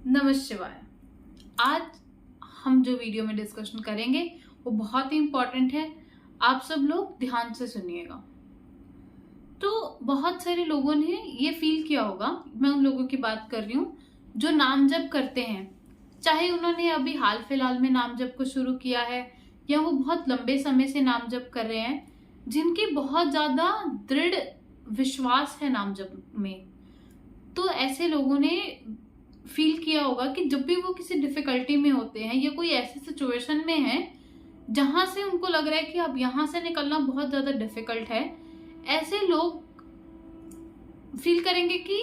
नमः शिवाय। आज हम जो वीडियो में डिस्कशन करेंगे वो बहुत ही इम्पोर्टेंट है। आप सब लोग ध्यान से सुनिएगा। तो बहुत सारे लोगों ने ये फील किया होगा, मैं उन लोगों की बात कर रही हूँ जो नाम जप करते हैं, चाहे उन्होंने अभी हाल फिलहाल में नाम जप को शुरू किया है या वो बहुत लंबे समय से नाम जप कर रहे हैं, जिनकी बहुत ज्यादा दृढ़ विश्वास है नाम जप में। तो ऐसे लोगों ने फील किया होगा कि जब भी वो किसी डिफिकल्टी में होते हैं या कोई ऐसी सिचुएशन में है जहां से उनको लग रहा है कि अब यहां से निकलना बहुत ज्यादा डिफिकल्ट है, ऐसे लोग फील करेंगे कि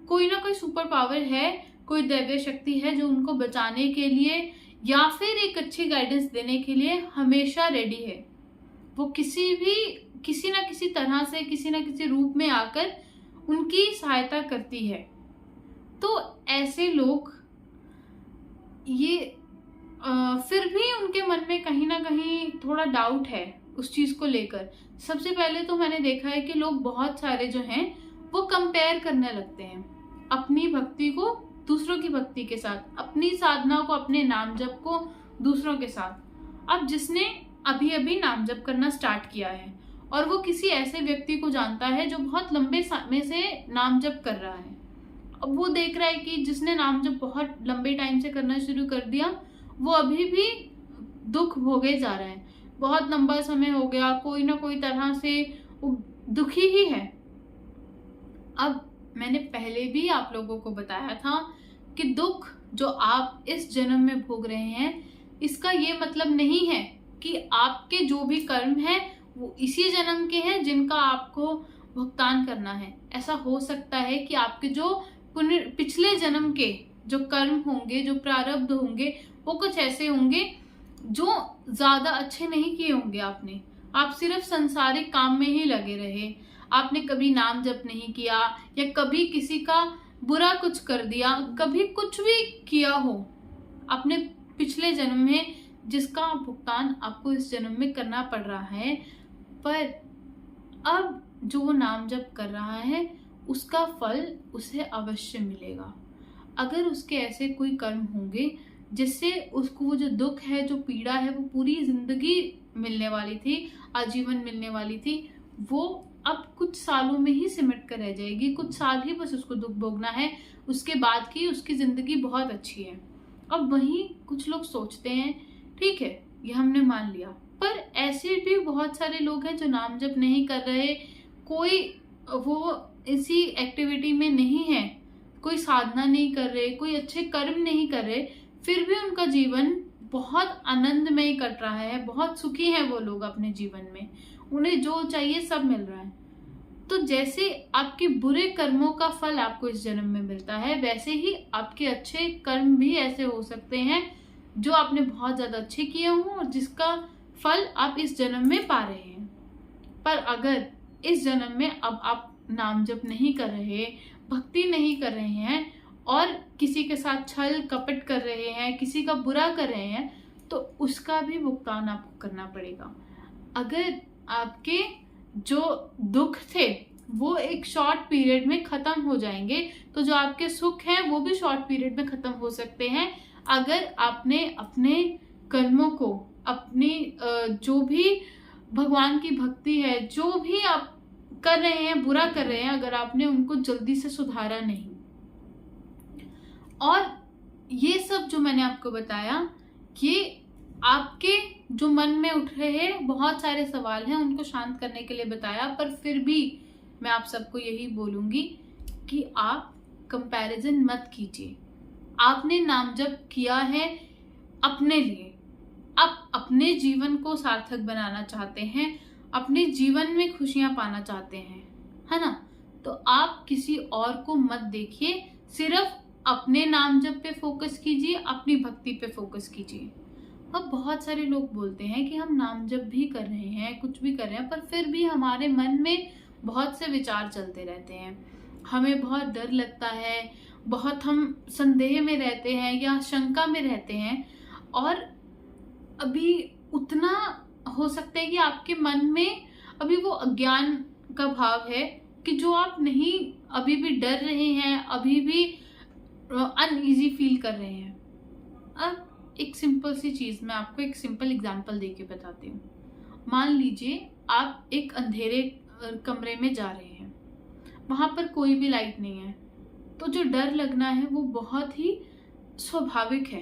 कोई ना कोई सुपर पावर है, कोई दैवीय शक्ति है जो उनको बचाने के लिए या फिर एक अच्छी गाइडेंस देने के लिए हमेशा रेडी है। वो किसी ना किसी तरह से, किसी ना किसी रूप में आकर उनकी सहायता करती है। तो ऐसे लोग ये फिर भी उनके मन में कहीं ना कहीं थोड़ा डाउट है उस चीज को लेकर। सबसे पहले तो मैंने देखा है कि लोग बहुत सारे जो हैं वो कंपेयर करने लगते हैं अपनी भक्ति को दूसरों की भक्ति के साथ, अपनी साधना को, अपने नाम जप को दूसरों के साथ। अब जिसने अभी अभी नाम जप करना स्टार्ट किया है और वो किसी ऐसे व्यक्ति को जानता है जो बहुत लंबे समय से नाम जप कर रहा है, अब वो देख रहा है कि जिसने नाम जप बहुत लंबे टाइम से करना शुरू कर दिया वो अभी भी दुख भोगे जा रहा है, बहुत लंबा समय हो गया, कोई ना कोई तरह से वो दुखी ही है। अब मैंने पहले भी आप लोगों को बताया था कि दुख जो आप इस जन्म में भोग रहे हैं, इसका ये मतलब नहीं है कि आपके जो भी कर्म है वो इसी जन्म के हैं जिनका आपको भुगतान करना है। ऐसा हो सकता है कि आपके जो पिछले जन्म के जो कर्म होंगे, जो प्रारब्ध होंगे, वो कुछ ऐसे होंगे जो ज्यादा अच्छे नहीं किए होंगे आपने। आप सिर्फ संसारिक काम में ही लगे रहे, आपने कभी नाम जप नहीं किया या कभी किसी का बुरा कुछ कर दिया, कभी कुछ भी किया हो आपने पिछले जन्म में, जिसका भुगतान आपको इस जन्म में करना पड़ रहा है। पर अब जो वो नाम जप कर रहा है उसका फल उसे अवश्य मिलेगा। अगर उसके ऐसे कोई कर्म होंगे जिससे उसको वो जो दुख है, जो पीड़ा है, वो पूरी जिंदगी मिलने वाली थी, आजीवन मिलने वाली थी, वो अब कुछ सालों में ही सिमट कर रह जाएगी। कुछ साल ही बस उसको दुख भोगना है, उसके बाद की उसकी जिंदगी बहुत अच्छी है। अब वहीं कुछ लोग सोचते हैं ठीक है ये हमने मान लिया, पर ऐसे भी बहुत सारे लोग हैं जो नाम जप नहीं कर रहे, कोई वो इसी एक्टिविटी में नहीं है, कोई साधना नहीं कर रहे, कोई अच्छे कर्म नहीं कर रहे, फिर भी उनका जीवन बहुत आनंदमय कट रहा है, बहुत सुखी हैं वो लोग अपने जीवन में, उन्हें जो चाहिए सब मिल रहा है। तो जैसे आपके बुरे कर्मों का फल आपको इस जन्म में मिलता है, वैसे ही आपके अच्छे कर्म भी ऐसे हो सकते हैं जो आपने बहुत ज्यादा अच्छे किए हों और जिसका फल आप इस जन्म में पा रहे हैं। पर अगर इस जन्म में अब आप नाम जप नहीं कर रहे, भक्ति नहीं कर रहे हैं और किसी के साथ छल कपट कर रहे हैं, किसी का बुरा कर रहे हैं, तो उसका भी भुगतान आपको करना पड़ेगा। अगर आपके जो दुख थे वो एक शॉर्ट पीरियड में खत्म हो जाएंगे, तो जो आपके सुख हैं वो भी शॉर्ट पीरियड में खत्म हो सकते हैं। अगर आपने अपने कर्मों को, अपनी जो भी भगवान की भक्ति है, जो भी आप कर रहे हैं, बुरा कर रहे हैं, अगर आपने उनको जल्दी से सुधारा नहीं। और ये सब जो मैंने आपको बताया, ये आपके जो मन में उठ रहे हैं बहुत सारे सवाल हैं, उनको शांत करने के लिए बताया। पर फिर भी मैं आप सबको यही बोलूंगी कि आप कंपैरिजन मत कीजिए। आपने नाम जप किया है अपने लिए, आप अपने जीवन को सार्थक बनाना चाहते हैं, अपने जीवन में खुशियां पाना चाहते हैं, है ना? तो आप किसी और को मत देखिए, सिर्फ अपने नाम जप पे फोकस कीजिए, अपनी भक्ति पे फोकस कीजिए। अब बहुत सारे लोग बोलते हैं कि हम नाम जप भी कर रहे हैं, कुछ भी कर रहे हैं, पर फिर भी हमारे मन में बहुत से विचार चलते रहते हैं, हमें बहुत डर लगता है, बहुत हम संदेह में रहते हैं या शंका में रहते हैं। और अभी उतना हो सकता है कि आपके मन में अभी वो अज्ञान का भाव है कि जो आप नहीं, अभी भी डर रहे हैं, अभी भी अनईजी फील कर रहे हैं। अब एक सिंपल सी चीज मैं आपको एक सिंपल एग्जांपल देके बताती हूँ। मान लीजिए आप एक अंधेरे कमरे में जा रहे हैं, वहां पर कोई भी लाइट नहीं है, तो जो डर लगना है वो बहुत ही स्वाभाविक है,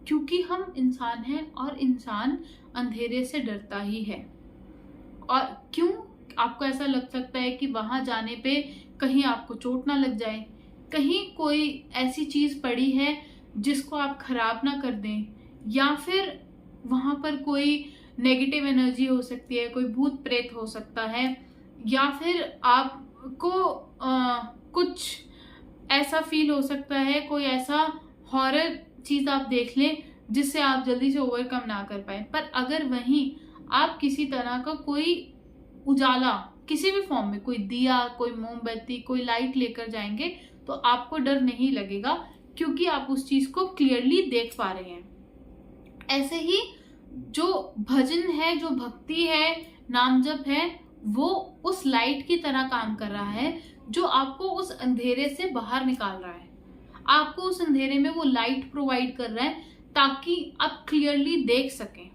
क्योंकि हम इंसान हैं और इंसान अंधेरे से डरता ही है। और क्यों आपको ऐसा लग सकता है कि वहां जाने पे कहीं आपको चोट ना लग जाए, कहीं कोई ऐसी चीज पड़ी है जिसको आप खराब ना कर दें, या फिर वहां पर कोई नेगेटिव एनर्जी हो सकती है, कोई भूत प्रेत हो सकता है, या फिर आपको कुछ ऐसा फील हो सकता है, कोई ऐसा हॉरर चीज आप देख लें जिससे आप जल्दी से ओवरकम ना कर पाए। पर अगर वहीं आप किसी तरह का कोई उजाला किसी भी फॉर्म में, कोई दिया, कोई मोमबत्ती, कोई लाइट लेकर जाएंगे, तो आपको डर नहीं लगेगा, क्योंकि आप उस चीज को क्लियरली देख पा रहे हैं। ऐसे ही जो भजन है, जो भक्ति है, नाम जप है, वो उस लाइट की तरह काम कर रहा है जो आपको उस अंधेरे से बाहर निकाल रहा है। आपको उस अंधेरे में वो लाइट प्रोवाइड कर रहा है ताकि आप क्लियरली देख सकें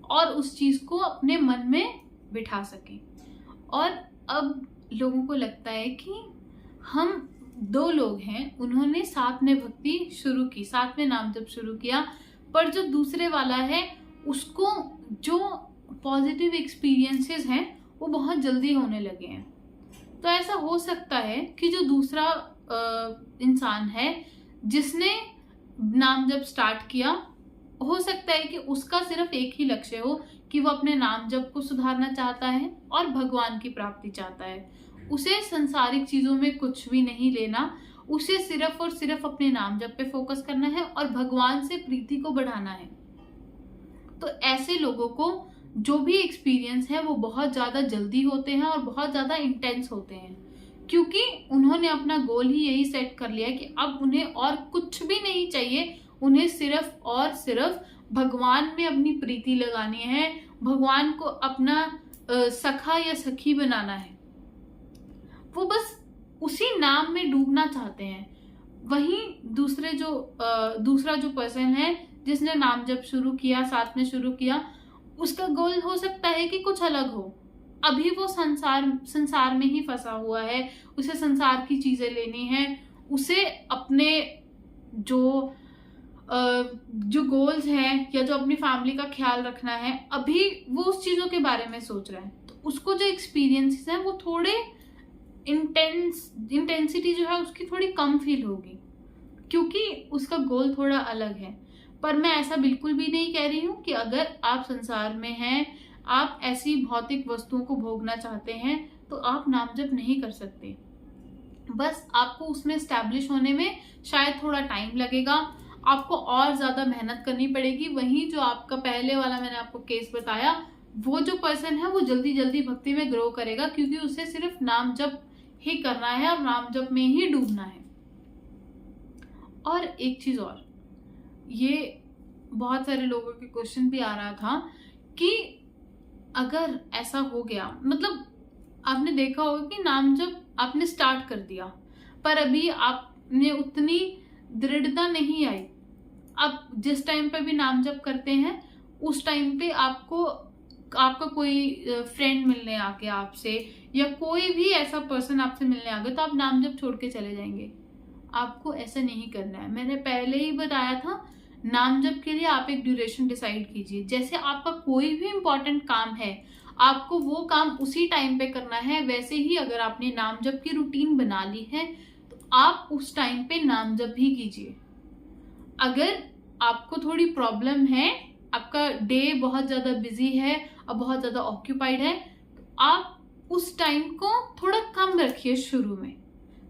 और उस चीज को अपने मन में बिठा सकें। और अब लोगों को लगता है कि हम दो लोग हैं, उन्होंने साथ में भक्ति शुरू की, साथ में नाम जप शुरू किया, पर जो दूसरे वाला है उसको जो पॉजिटिव एक्सपीरियंसेस हैं वो बहुत जल्दी होने लगे हैं। तो ऐसा हो सकता है कि जो दूसरा इंसान है जिसने नाम जप स्टार्ट किया, हो सकता है कि उसका सिर्फ एक ही लक्ष्य हो कि वो अपने नाम जप को सुधारना चाहता है और भगवान की प्राप्ति चाहता है। उसे संसारिक चीजों में कुछ भी नहीं लेना, उसे सिर्फ और सिर्फ अपने नाम जप पे फोकस करना है और भगवान से प्रीति को बढ़ाना है। तो ऐसे लोगों को जो भी एक्सपीरियंस है वो बहुत ज्यादा जल्दी होते हैं और बहुत ज्यादा इंटेंस होते हैं, क्योंकि उन्होंने अपना गोल ही यही सेट कर लिया कि अब उन्हें और कुछ भी नहीं चाहिए, उन्हें सिर्फ और सिर्फ भगवान में अपनी प्रीति लगानी है, भगवान को अपना सखा या सखी बनाना है। वो बस उसी नाम में डूबना चाहते हैं। वहीं दूसरा जो पर्सन है जिसने नाम जप शुरू किया, साथ में शुरू किया, उसका गोल हो सकता है कि कुछ अलग हो। अभी वो संसार में ही फंसा हुआ है, उसे संसार की चीजें लेनी है, उसे अपने जो गोल्स हैं या जो अपनी फैमिली का ख्याल रखना है, अभी वो उस चीजों के बारे में सोच रहा है। तो उसको जो एक्सपीरियंसेस हैं वो थोड़े इंटेंसिटी जो है उसकी थोड़ी कम फील होगी, क्योंकि उसका गोल थोड़ा अलग है। पर मैं ऐसा बिल्कुल भी नहीं कह रही हूँ कि अगर आप संसार में हैं, आप ऐसी भौतिक वस्तुओं को भोगना चाहते हैं, तो आप नाम जप नहीं कर सकते। बस आपको उसमें स्टैब्लिश होने में शायद थोड़ा टाइम लगेगा, आपको और ज्यादा मेहनत करनी पड़ेगी। वहीं जो आपका पहले वाला मैंने आपको केस बताया, वो जो पर्सन है वो जल्दी जल्दी भक्ति में ग्रो करेगा, क्योंकि उसे सिर्फ नाम जप ही करना है और नाम जप में ही डूबना है। और एक चीज और, ये बहुत सारे लोगों के क्वेश्चन भी आ रहा था कि अगर ऐसा हो गया, मतलब आपने देखा होगा कि नाम जप आपने स्टार्ट कर दिया पर अभी आपने उतनी दृढ़ता नहीं आई। आप जिस टाइम पे भी नाम जप करते हैं उस टाइम पे आपका कोई फ्रेंड मिलने आ गया आपसे, या कोई भी ऐसा पर्सन आपसे मिलने आ गया, तो आप नाम जप छोड़ के चले जाएंगे। आपको ऐसा नहीं करना है। मैंने पहले ही बताया था, नाम जप के लिए आप एक ड्यूरेशन डिसाइड कीजिए। जैसे आपका कोई भी इंपॉर्टेंट काम है, आपको वो काम उसी टाइम पे करना है, वैसे ही अगर आपने नाम जप की रूटीन बना ली है तो आप उस टाइम पे नाम जप भी कीजिए। अगर आपको थोड़ी प्रॉब्लम है, आपका डे बहुत ज्यादा बिजी है और बहुत ज्यादा ऑक्यूपाइड है, तो आप उस टाइम को थोड़ा कम रखिए शुरू में,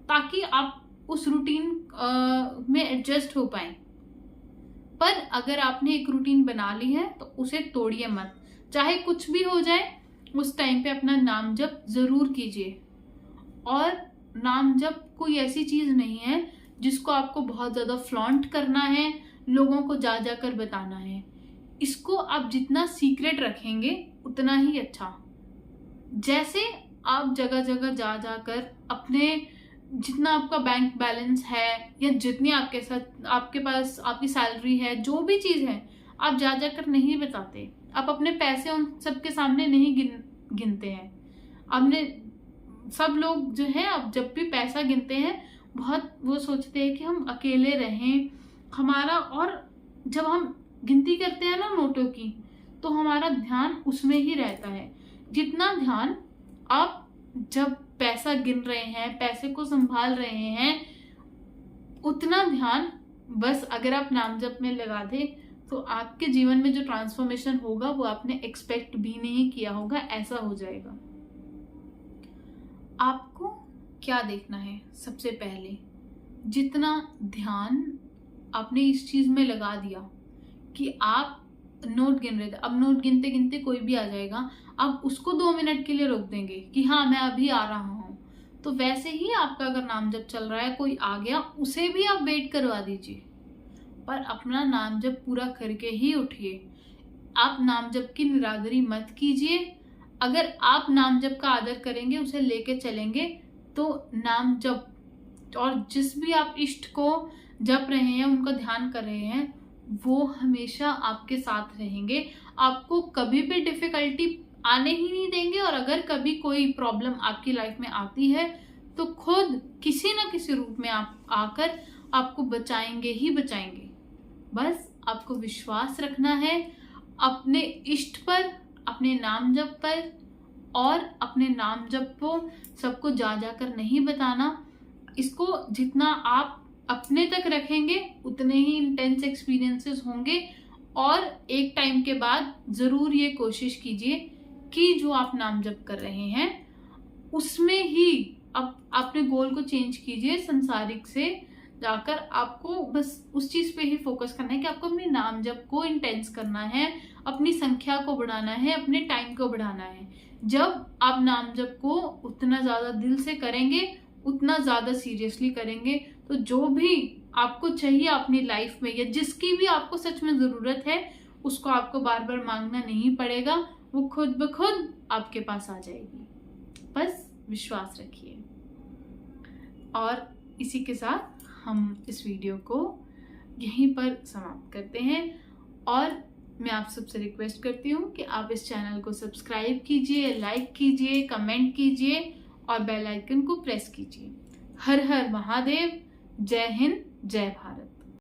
ताकि आप उस रूटीन में एडजस्ट हो पाए। पर अगर आपने एक रूटीन बना ली है तो उसे तोड़िए मत, चाहे कुछ भी हो जाए, उस टाइम पे अपना नाम जप जरूर कीजिए। और नाम जप कोई ऐसी चीज नहीं है जिसको आपको बहुत ज्यादा फ्लॉन्ट करना है, लोगों को जा जाकर बताना है। इसको आप जितना सीक्रेट रखेंगे उतना ही अच्छा। जैसे आप जगह जगह जा जाकर अपने जितना आपका बैंक बैलेंस है या जितनी आपके पास आपकी सैलरी है, जो भी चीज है, आप जा जाकर नहीं बताते। आप अपने पैसे उन सबके सामने नहीं गिनते हैं। आपने सब लोग जो है, अब जब भी पैसा गिनते हैं बहुत वो सोचते हैं कि हम अकेले रहें हमारा, और जब हम गिनती करते हैं ना नोटों की, तो हमारा ध्यान उसमें ही रहता है। जितना ध्यान आप जब पैसा गिन रहे हैं, पैसे को संभाल रहे हैं, उतना ध्यान बस अगर आप नाम जप में लगा दे तो आपके जीवन में जो ट्रांसफॉर्मेशन होगा वो आपने एक्सपेक्ट भी नहीं किया होगा, ऐसा हो जाएगा। आपको क्या देखना है? सबसे पहले जितना ध्यान आपने इस चीज में लगा दिया कि आप नोट गिन रहे थे, अब नोट गिनते गिनते कोई भी आ जाएगा, आप उसको 2 मिनट के लिए रोक देंगे कि हाँ मैं अभी आ रहा हूं। तो वैसे ही आपका अगर नाम जप चल रहा है, कोई आ गया, उसे भी आप वेट करवा दीजिए, पर अपना नाम जप पूरा करके ही उठिए। आप नाम जप की निरादरी मत कीजिए। अगर आप नाम जप का आदर करेंगे, उसे लेके चलेंगे, तो नाम जप और जिस भी आप इष्ट को जप रहे हैं, उनका ध्यान कर रहे हैं, वो हमेशा आपके साथ रहेंगे। आपको कभी भी डिफिकल्टी आने ही नहीं देंगे। और अगर कभी कोई प्रॉब्लम आपकी लाइफ में आती है तो खुद किसी ना किसी रूप में आप आकर आपको बचाएंगे ही बचाएंगे। बस आपको विश्वास रखना है अपने इष्ट पर, अपने नाम जप पर, और अपने नाम जप को सबको जा जाकर नहीं बताना। इसको जितना आप अपने तक रखेंगे उतने ही इंटेंस एक्सपीरियंसेस होंगे। और एक टाइम के बाद जरूर ये कोशिश कीजिए कि जो आप नाम जप कर रहे हैं उसमें ही अब अपने गोल को चेंज कीजिए। संसारिक से जाकर आपको बस उस चीज पे ही फोकस करना है कि आपको अपने नाम जप को इंटेंस करना है, अपनी संख्या को बढ़ाना है, अपने टाइम को बढ़ाना है। जब आप नाम जप को उतना ज्यादा दिल से करेंगे, उतना ज्यादा सीरियसली करेंगे, तो जो भी आपको चाहिए अपनी लाइफ में, या जिसकी भी आपको सच में जरूरत है, उसको आपको बार बार मांगना नहीं पड़ेगा, वो खुद ब खुद आपके पास आ जाएगी। बस विश्वास रखिए। और इसी के साथ हम इस वीडियो को यहीं पर समाप्त करते हैं। और मैं आप सबसे रिक्वेस्ट करती हूँ कि आप इस चैनल को सब्सक्राइब कीजिए, लाइक कीजिए, कमेंट कीजिए और बेल आइकन को प्रेस कीजिए। हर हर महादेव। जय हिंद, जय भारत।